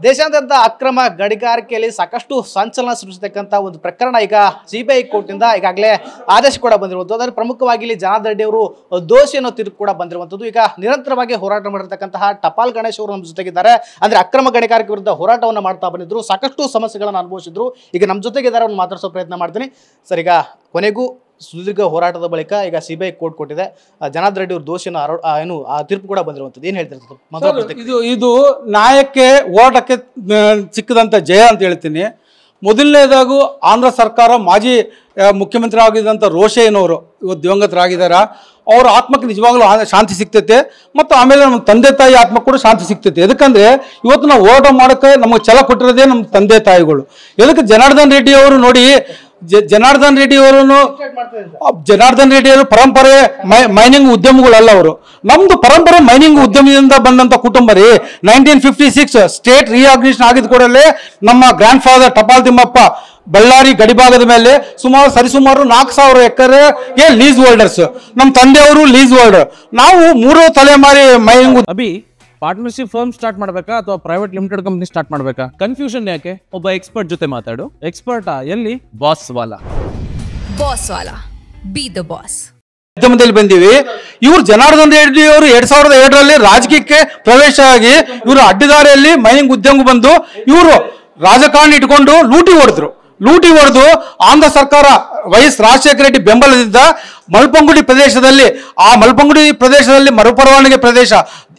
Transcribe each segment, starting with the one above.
ದೇಶಾದ್ಯಂತ ಅಕ್ರಮ ಗಣಿಗಾರಿಕೆಯಲ್ಲಿ ಸಾಕಷ್ಟು ಸಂಚಲನ ಸೃಷ್ಟಿಸತಕ್ಕಂಥ ಒಂದು ಪ್ರಕರಣ ಈಗ ಸಿಬಿಐ ಕೋರ್ಟ್ನಿಂದ ಈಗಾಗಲೇ ಆದೇಶ ಕೂಡ ಬಂದಿರುವಂಥದ್ದು. ಅದರಲ್ಲಿ ಪ್ರಮುಖವಾಗಿ ಇಲ್ಲಿ ಜನಾರ್ದನ್ ರೆಡ್ಡಿ ಅವರು ದೋಷಿ ಅನ್ನೋ ತೀರ್ಪು ಕೂಡ ಬಂದಿರುವಂಥದ್ದು. ಈಗ ನಿರಂತರವಾಗಿ ಹೋರಾಟ ಮಾಡಿರ್ತಕ್ಕಂತಹ ಟಪಾಲ್ ಗಣೇಶ್ ಅವರು ನಮ್ಮ ಜೊತೆಗಿದ್ದಾರೆ. ಅಂದ್ರೆ ಅಕ್ರಮ ಗಣಿಗಾರಿಕೆ ವಿರುದ್ಧ ಹೋರಾಟವನ್ನು ಮಾಡ್ತಾ ಬಂದಿದ್ರು, ಸಾಕಷ್ಟು ಸಮಸ್ಯೆಗಳನ್ನು ಅನುಭವಿಸಿದ್ರು. ಈಗ ನಮ್ಮ ಜೊತೆಗಿದ್ದಾರೆ, ಅವ್ರನ್ನ ಮಾತಾಡಿಸೋ ಪ್ರಯತ್ನ ಮಾಡ್ತೀನಿ. ಸರ್, ಈಗ ಕೊನೆಗೂ ಸುದೀರ್ಘ ಹೋರಾಟದ ಬಳಿಕ ಈಗ ಸಿಬಿಐ ಕೋರ್ಟ್ ಕೊಟ್ಟಿದೆ, ಜನಾರ್ದನ್ ರೆಡ್ಡಿ ಅವರು ದೋಷಿಯನ್ನು ಏನು ಆ ತೀರ್ಪು ಕೂಡ ಬಂದಿರುವಂಥದ್ದು. ಏನು ಹೇಳ್ತಿರ್ತಾರೆ? ಇದು ನ್ಯಾಯಕ್ಕೆ ಹೋರಾಟಕ್ಕೆ ಸಿಕ್ಕದಂಥ ಜಯ ಅಂತ ಹೇಳ್ತೀನಿ. ಮೊದಲನೇದಾಗೂ ಆಂಧ್ರ ಸರ್ಕಾರ ಮಾಜಿ ಮುಖ್ಯಮಂತ್ರಿ ಆಗಿದ್ದಂಥ ರೋಷಯ್ಯನವರು ಇವತ್ತು ದಿವಂಗತರಾಗಿದ್ದಾರೆ. ಅವ್ರ ಆತ್ಮಕ್ಕೆ ನಿಜವಾಗ್ಲೂ ಶಾಂತಿ ಸಿಗ್ತೈತೆ, ಮತ್ತು ಆಮೇಲೆ ನಮ್ಮ ತಂದೆ ತಾಯಿ ಆತ್ಮಕ್ಕೆ ಕೂಡ ಶಾಂತಿ ಸಿಗ್ತೈತೆ. ಎದಕ್ಕಂದ್ರೆ ಇವತ್ತು ನಾವು ಹೋರಾಟ ಮಾಡೋಕ್ಕೆ ನಮಗೆ ಛಲ ಕೊಟ್ಟಿರೋದೇ ನಮ್ಮ ತಂದೆ ತಾಯಿಗಳು. ಎದಕ್ಕೆ ಜನಾರ್ದನ್ ರೆಡ್ಡಿ ಅವರು ನೋಡಿ, ಜನಾರ್ದನ್ ರೆಡ್ಡಿ ಅವರು ಪರಂಪರೆ ಮೈನಿಂಗ್ ಉದ್ಯಮಗಳಲ್ಲ. ಅವರು ನಮ್ದು ಪರಂಪರೆ ಮೈನಿಂಗ್ ಉದ್ಯಮದಿಂದ ಬಂದಂತ ಕುಟುಂಬ ರೀ. 1956 ಸ್ಟೇಟ್ ರಿಆರ್ಗನೈಸೇಷನ್ ಆಗಿದ ಕೂಡಲೇ ನಮ್ಮ ಗ್ರ್ಯಾಂಡ್ ಫಾದರ್ ಟಪಾಲ್ ತಿಮ್ಮಪ್ಪ ಬಳ್ಳಾರಿ ಗಡಿಭಾಗದ ಮೇಲೆ ಸರಿಸುಮಾರು 4000 ಎಕರೆಗೆ ಲೀಸ್ ಹೋಲ್ಡರ್ಸ್. ನಮ್ಮ ತಂದೆಯವರು ಲೀಸ್ ಹೋಲ್ಡರ್. ನಾವು 3 ತಲೆಮಾರಿ ಮೈನಿಂಗ್. ಪಾರ್ಟ್ನರ್ಶಿಪ್ ಫರ್ಮ್ ಸ್ಟಾರ್ಟ್ ಮಾಡಬೇಕಾ ಅಥವಾ ಪ್ರೈವೇಟ್ ಲಿಮಿಟೆಡ್ ಕಂಪನಿ ಸ್ಟಾರ್ಟ್ ಮಾಡಬೇಕಾ? ಕನ್ಫ್ಯೂಷನ್ ಯಾಕೆ? ಒಬ್ಬ ಎಕ್ಸ್ಪರ್ಟ್ ಜೊತೆ ಮಾತಾಡು. ಎಕ್ಸ್ಪರ್ಟಾ? ಎಲ್ಲಿ? Boss Vala. B the boss. ಮಾಧ್ಯಮದಲ್ಲಿ ಬಂದಿವಿ. ಇವರು ಜನಾರ್ದನ್ ರೆಡ್ಡಿ ಅವರು 2007ರಲ್ಲಿ ರಾಜಕೀಯಕ್ಕೆ ಪ್ರವೇಶ ಆಗಿ ಇವರು ಅಡ್ಡದಾರಿಯಲ್ಲಿ ಮೈನಿಂಗ್ ಉದ್ಯಮ ಬಂದು ಇವರು ರಾಜಕಾರಣ ಇಟ್ಕೊಂಡು ಲೂಟಿ ಹೊಡೆದು ಆಂಧ್ರ ಸರ್ಕಾರ ವೈಎಸ್ ರಾಜಶೇಖರ ರೆಡ್ಡಿ ಬೆಂಬಲದಿಂದ ಮಲ್ಪಂಗುಡಿ ಪ್ರದೇಶದಲ್ಲಿ ಮರುಪರವಾನಗಿ ಪ್ರದೇಶ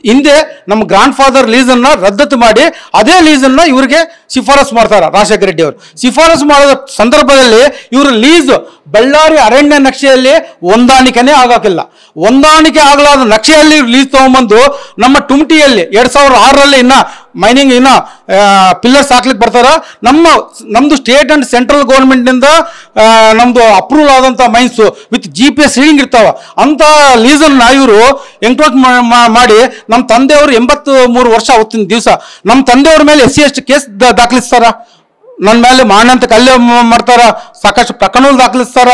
ಹಿಂದೆ ನಮ್ಮ ಗ್ರ್ಯಾಂಡ್ ಫಾದರ್ ಲೀಸನ್ನ ರದ್ದತಿ ಮಾಡಿ ಅದೇ ಲೀಸನ್ನ ಇವರಿಗೆ ಶಿಫಾರಸು ಮಾಡ್ತಾರೆ. ರಾಜಶೇಖರ ರೆಡ್ಡಿ ಅವರು ಶಿಫಾರಸು ಮಾಡಿದ ಸಂದರ್ಭದಲ್ಲಿ ಇವರು ಲೀಸ್ ಬಳ್ಳಾರಿ ಅರಣ್ಯ ನಕ್ಷೆಯಲ್ಲಿ ಹೊಂದಾಣಿಕೆನೇ ಹೊಂದಾಣಿಕೆ ಆಗಲಾದ ನಕ್ಷೆಯಲ್ಲಿ ಲೀಸ್ ತಗೊಂಡ್ಬಂದು ನಮ್ಮ ಟುಮ್ಟಿಯಲ್ಲಿ 2006ರಲ್ಲಿ ಇನ್ನ ಮೈನಿಂಗ್ ಇನ್ನ ಪಿಲ್ಲರ್ಸ್ ಹಾಕ್ಲಿಕ್ಕೆ ಬರ್ತಾರ. ನಮ್ದು ಸ್ಟೇಟ್ ಅಂಡ್ ಸೆಂಟ್ರಲ್ ಗೌರ್ಮೆಂಟ್ನಿಂದ ನಮ್ದು ಅಪ್ರೂವಲ್ ಆದಂಥ ಮೈನ್ಸ್ ವಿತ್ GPS ರೀಡಿಂಗ್ ಇರ್ತಾವ ಅಂತ ಲೀಸನ್ನ ಇವರು ಎಂಕ್ರೋಚ್ ಮಾಡಿ ನಮ್ಮ ತಂದೆಯವರು 83 ವರ್ಷ ಅವತ್ತಿನ ದಿವಸ ನಮ್ಮ ತಂದೆಯವ್ರ ಮೇಲೆ SC/ST ಕೇಸ್ ದಾಖಲಿಸ್ತಾರ. ನನ್ನ ಮೇಲೆ ಮಾನಂತ ಕಲ್ಯ ಮಾಡ್ತಾರ, ಸಾಕಷ್ಟು ಪ್ರಕರಣ ದಾಖಲಿಸ್ತಾರ.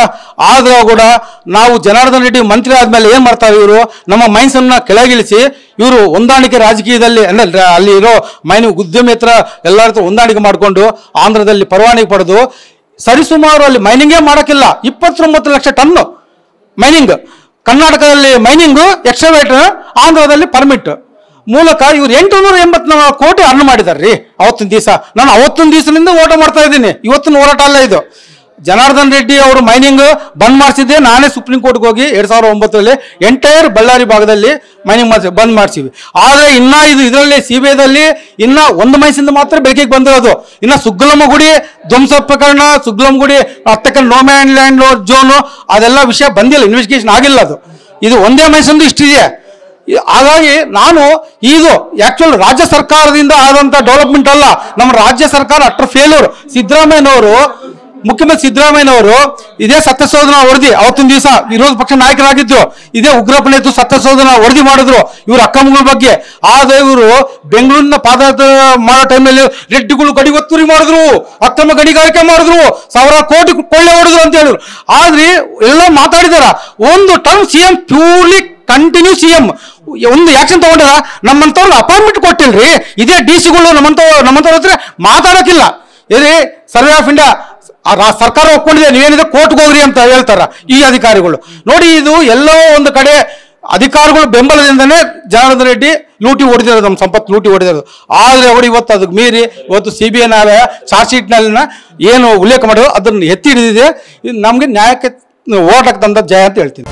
ಆದ್ರೂ ಕೂಡ ನಾವು ಜನಾರ್ದನ್ ರೆಡ್ಡಿ ಮಂತ್ರಿ ಆದ್ಮೇಲೆ ಏನ್ ಮಾಡ್ತಾರೆ ಇವರು, ನಮ್ಮ ಮೈನ್ಸ್ ಅನ್ನ ಕೆಳಗಿಳಿಸಿ ಇವರು ಹೊಂದಾಣಿಕೆ ರಾಜಕೀಯದಲ್ಲಿ ಅಂದ್ರೆ ಅಲ್ಲಿ ಇರೋ ಮೈನಿಂಗ್ ಉದ್ಯಮಿ ಹತ್ರ ಎಲ್ಲರ ಹತ್ರ ಹೊಂದಾಣಿಕೆ ಮಾಡಿಕೊಂಡು ಆಂಧ್ರದಲ್ಲಿ ಪರವಾನಗಿ ಪಡೆದು ಸರಿಸುಮಾರು ಅಲ್ಲಿ ಮೈನಿಂಗೇ ಮಾಡೋಕ್ಕಿಲ್ಲ 29 ಲಕ್ಷ ಟನ್ ಮೈನಿಂಗ್. ಕರ್ನಾಟಕದಲ್ಲಿ ಮೈನಿಂಗು ಎಕ್ಸ್ಕವೇಟರ್, ಆಂಧ್ರದಲ್ಲಿ ಪರ್ಮಿಟ್ ಮೂಲಕ ಇವ್ರು 884 ಕೋಟಿ ಅರ್ನ್ ಮಾಡಿದಾರೆ ರೀ ಅವತ್ತಿನ ದಿವಸ. ನಾನು ಅವತ್ತಿನ ದಿವಸದಿಂದ ಹೋರಾಟ ಮಾಡ್ತಾ ಇದ್ದೀನಿ, ಇವತ್ತಿನ ಹೋರಾಟ ಅಲ್ಲ ಇದು. ಜನಾರ್ದನ್ ರೆಡ್ಡಿ ಅವರು ಮೈನಿಂಗ್ ಬಂದ್ ಮಾಡಿಸಿದ್ದೆ ನಾನೇ ಸುಪ್ರೀಂ ಕೋರ್ಟ್ಗೆ ಹೋಗಿ 2009ರಲ್ಲಿ ಎಂಟೈರ್ ಬಳ್ಳಾರಿ ಭಾಗದಲ್ಲಿ ಮೈನಿಂಗ್ ಬಂದ್ ಮಾಡಿಸಿವಿ. ಆದರೆ ಇನ್ನ ಇದರಲ್ಲಿ ಸಿಬಿಐದಲ್ಲಿ ಇನ್ನ ಒಂದು ಮೈನ್ಸಿಂದ ಮಾತ್ರ ಬೆಳಕಿಗೆ ಬಂದಿರೋದು. ಇನ್ನ ಸುಗ್ಲಮಗುಡಿ ಧ್ವಂಸ ಪ್ರಕರಣ, ಸುಗ್ಲಮಗುಡಿ ಅತ್ತಕ್ಕ ನೋ ಮ್ಯಾನ್ ಲ್ಯಾಂಡ್ ಜೋನು ಅದೆಲ್ಲ ವಿಷಯ ಬಂದಿಲ್ಲ, ಇನ್ವೆಸ್ಟಿಗೇಷನ್ ಆಗಿಲ್ಲ. ಇದು ಒಂದೇ ಮೈನ್ಸಂದು ಇಷ್ಟಿದೆ. ಹಾಗಾಗಿ ನಾನು ಇದು ಆಕ್ಚುಲ್ ರಾಜ್ಯ ಸರ್ಕಾರದಿಂದ ಆದಂತ ಡೆವಲಪ್ಮೆಂಟ್ ಅಲ್ಲ, ನಮ್ಮ ರಾಜ್ಯ ಸರ್ಕಾರ ಅಟ್ರ ಫೇಲ್ಯೂರ್. ಮುಖ್ಯಮಂತ್ರಿ ಸಿದ್ದರಾಮಯ್ಯನವರು ಇದೇ ಸತ್ಯಶೋಧನಾ ವರದಿ ಅವತ್ತಿನ ದಿವಸ ವಿರೋಧ ಪಕ್ಷ ನಾಯಕರಾಗಿದ್ರು, ಇದೇ ಉಗ್ರಪ್ಪನ ಸತ್ಯಶೋಧನಾ ವರದಿ ಮಾಡಿದ್ರು ಇವರು ಅಕ್ರಮಗಳ ಬಗ್ಗೆ. ಆದ್ರೆ ಇವರು ಬೆಂಗಳೂರಿನ ಪಾದಯಾತ್ರೆ ಮಾಡೋ ಟೈಮ್ನಲ್ಲಿ ರೆಡ್ಡಿಗಳು ಗಡಿ ಒತ್ತುವರಿ ಮಾಡಿದ್ರು, ಅಕ್ರಮ ಗಣಿಗಾರಿಕೆ ಮಾಡಿದ್ರು, 1000 ಕೋಟಿ ಕೊಳ್ಳೆ ಹೊಡೆದ್ರು ಅಂತ ಹೇಳಿದ್ರು. ಆದ್ರೆ ಎಲ್ಲ ಮಾತಾಡಿದಾರ. ಒಂದು term CM purely continue CM ಒಂದು ಆಕ್ಷನ್ ತಗೊಂಡಾರ. ನಮ್ಮಂತವ್ರಿಗೆ ಅಪಾಯಿಂಟ್ಮೆಂಟ್ ಕೊಟ್ಟಿಲ್ರಿ. ಇದೇ DC-ಗಳು ನಮ್ಮಂತವ್ರ ಹತ್ರ ಮಾತಾಡೋಕಿಲ್ಲ. ಇದೇ ಸರ್ವೆ ಆಫ್ ಇಂಡಿಯಾ ಸರ್ಕಾರ ಒಪ್ಕೊಂಡಿದೆ, ನೀವೇನಿದೆ ಕೋರ್ಟ್ಗೆ ಹೋಗ್ರಿ ಅಂತ ಹೇಳ್ತಾರ ಈ ಅಧಿಕಾರಿಗಳು. ನೋಡಿ, ಇದು ಎಲ್ಲೋ ಒಂದು ಕಡೆ ಅಧಿಕಾರಿಗಳು ಬೆಂಬಲದಿಂದನೇ ಜನಾರ್ದನ್ ರೆಡ್ಡಿ ಲೂಟಿ ಹೊಡೆದಿರೋದು, ನಮ್ಮ ಸಂಪತ್ತು ಲೂಟಿ ಹೊಡೆದಿರೋದು. ಆದ್ರೆ ಅವರು ಇವತ್ತು ಅದಕ್ಕೆ ಮೀರಿ ಇವತ್ತು CBI ನ್ಯಾಯಾಲಯ ಚಾರ್ಜ್ ಶೀಟ್ನಲ್ಲಿನ ಏನು ಉಲ್ಲೇಖ ಮಾಡಿದ್ರು ಅದನ್ನು ಎತ್ತಿ ಹಿಡಿದಿದೆ. ನಮ್ಗೆ ನ್ಯಾಯಕ್ಕೆ ಹೋರಾಟಕ್ಕೆ ತಂದ ಜಯ ಅಂತ ಹೇಳ್ತೀನಿ.